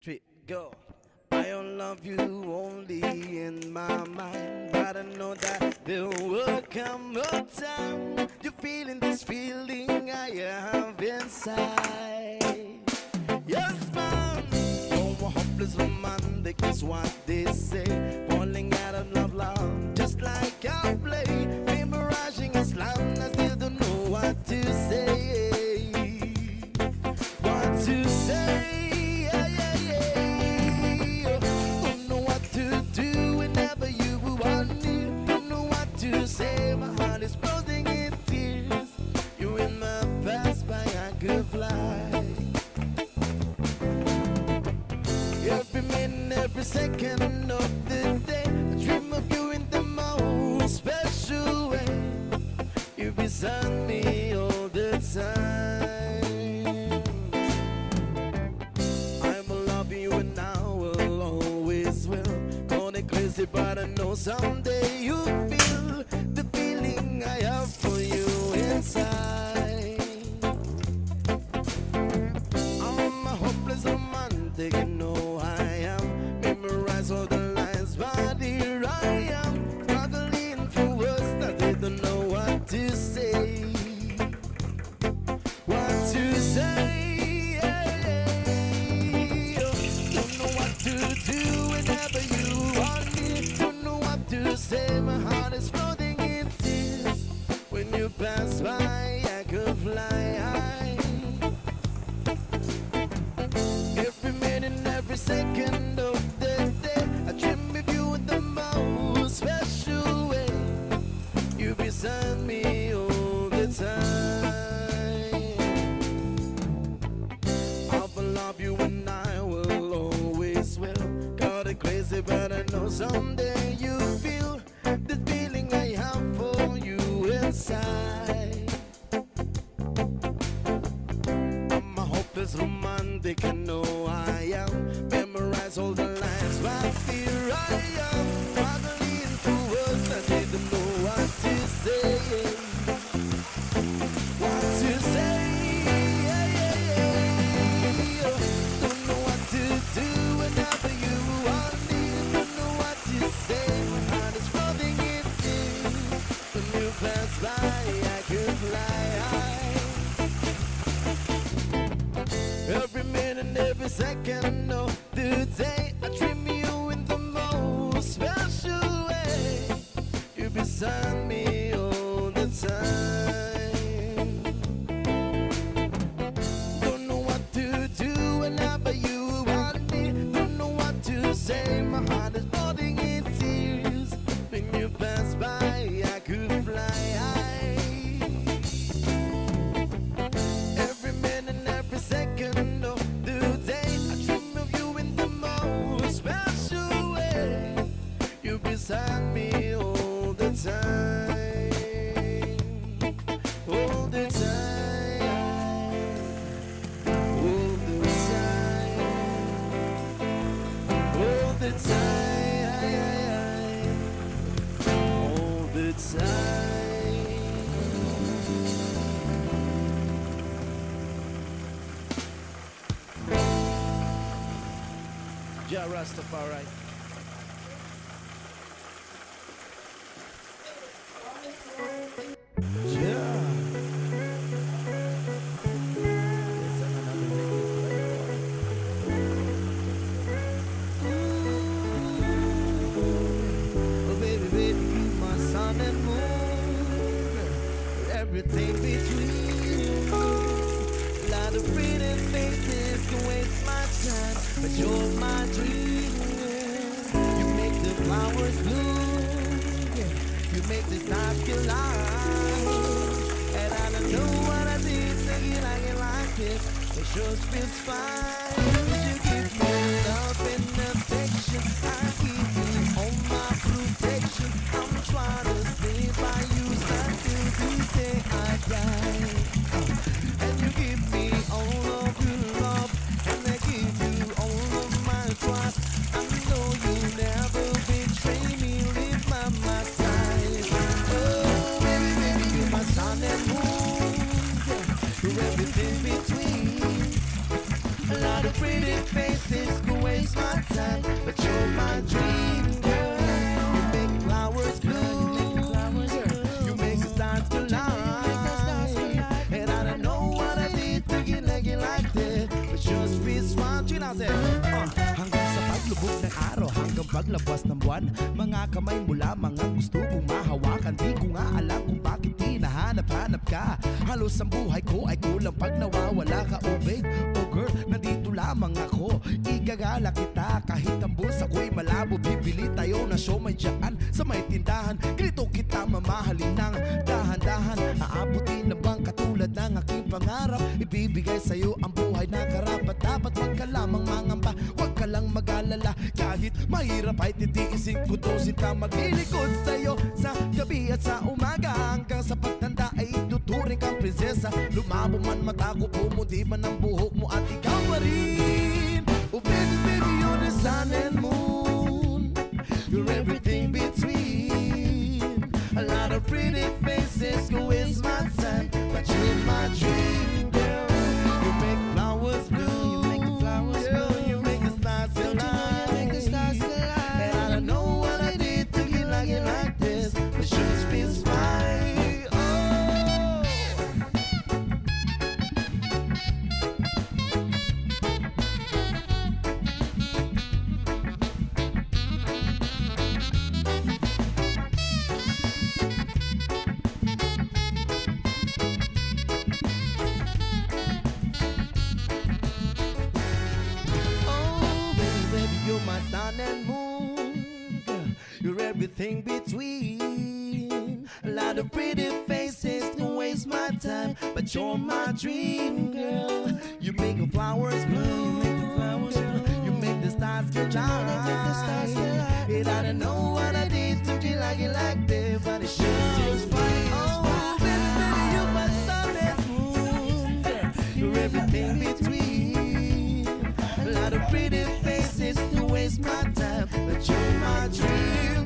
three, go. I don't love you only in my mind, but I know that there will come a time you're feeling this feeling I have inside. Yes, man, you're a hopeless romantic is what they say. Falling out of love, just like I play. Memorizing a slam, I still don't know what to say. What to say, yeah, yeah, yeah. Don't know what to do whenever you want me. Don't know what to say, my heart is bursting in tears. You're in my past, but I could fly. Every minute, every second of the day, I dream of you in the most special way. You're beside me all the time. I will love you and I will always will. Call it crazy, but I know someday you'll feel the feeling I have for you inside. I'm a hopeless romantic, you know I am. Memorize all the lines, but here I am, struggling for words that they don't know what to say. What to say, yeah, yeah. Don't know what to do whenever you want me. Don't know what to say, my heart is floating in tears. When you pass by, I could fly high. Every minute, every second of the day, I dream of you in the most special way. You beside me all the time. I will love you and I will always will. Got it crazy, but I know someday you feel the feeling I have for you inside. I'm a hopeless romantic, I know I am. Memorize all the lines, but here I am, struggling for words that they don't know what to say. What to say, yeah, yeah, yeah. Don't know what to do whenever you want me. Don't know what to say, my heart is floating in tears. When you pass by, I could fly high. Every minute, every second of the day, I dream you in the most special way. You're beside me all the time. Don't know what to do whenever you want me. Don't know what to say, my heart is floating in tears. When you pass by, I could fly high. Every minute, every second of the day, I dream of you in the most special way. You're beside me all the time. All the time. All the time. All the time. All the time. Ja Rastafari. Yeah. Yes, another reggae flavor. Oh, baby, baby, you my sun and moon. Everything between. Lot of pretty faces to waste my time, but you're my dream. You make the flowers bloom, you make the stars collide. And I don't know what I did to get like this. It sure feels fine. You give me love and affection, I give you all my protection. I'm trying to stay by you until the day I die. And you give me all of your love, and I give you all of my trust. I know you'll never betray me, live by my side. Oh, baby, baby, you're my sun and moon. You're everything between. A lot of pretty faces go klase. Hanggang sa paglubog ng araw, hanggang paglabas ng buwan, mga kamay mo lamang ang gusto kong mahawakan. Di ko nga alam kung bakit hinahanap-hanap ka. Halos ang buhay ko ay kulang pag nawawala ka. Oh babe, oh girl, nandito lamang ako. Igagala kita kahit ang bulsa ko'y malabo. Bibili tayo na siomay dyan sa may tindahan. Ganito kita mamahalin ng dahan-dahan. Aabutin na bang katulad ng aking pangarap? Ibibigay sa'yo ang buhay na karapat dapat. Wag ka lamang mangamba, wag ka lang mag-alala. Kahit mahirap ay titiisin ko to. Sinta maglilikod sa'yo sa gabi at sa umaga. Hanggang sa pagtanda ay tuturing kang prinsesa. Lumabo man mata ko, pumuti man ang buhok mo at ikaw pa rin. Oh baby, baby, you're the sun and moon. You're everything between. A lot of pretty faces go waste my time, but you're my dream girl. You make flowers bloom, you make the flowers bloom, you make the stars collide. You make the stars collide. And I don't know what I did to get like this, but sure feels fine. You're my sun and moon, girl. You're everything between. A lot of pretty faces can waste my time, but you're my dream, girl. You make the flowers bloom, you make the stars collide. And I don't know what I did to get like this, but it sure feels fine. Oh, baby, baby, you're my sun and moon, girl. You're everything between. A lot of pretty faces to waste my time, but you're my dream.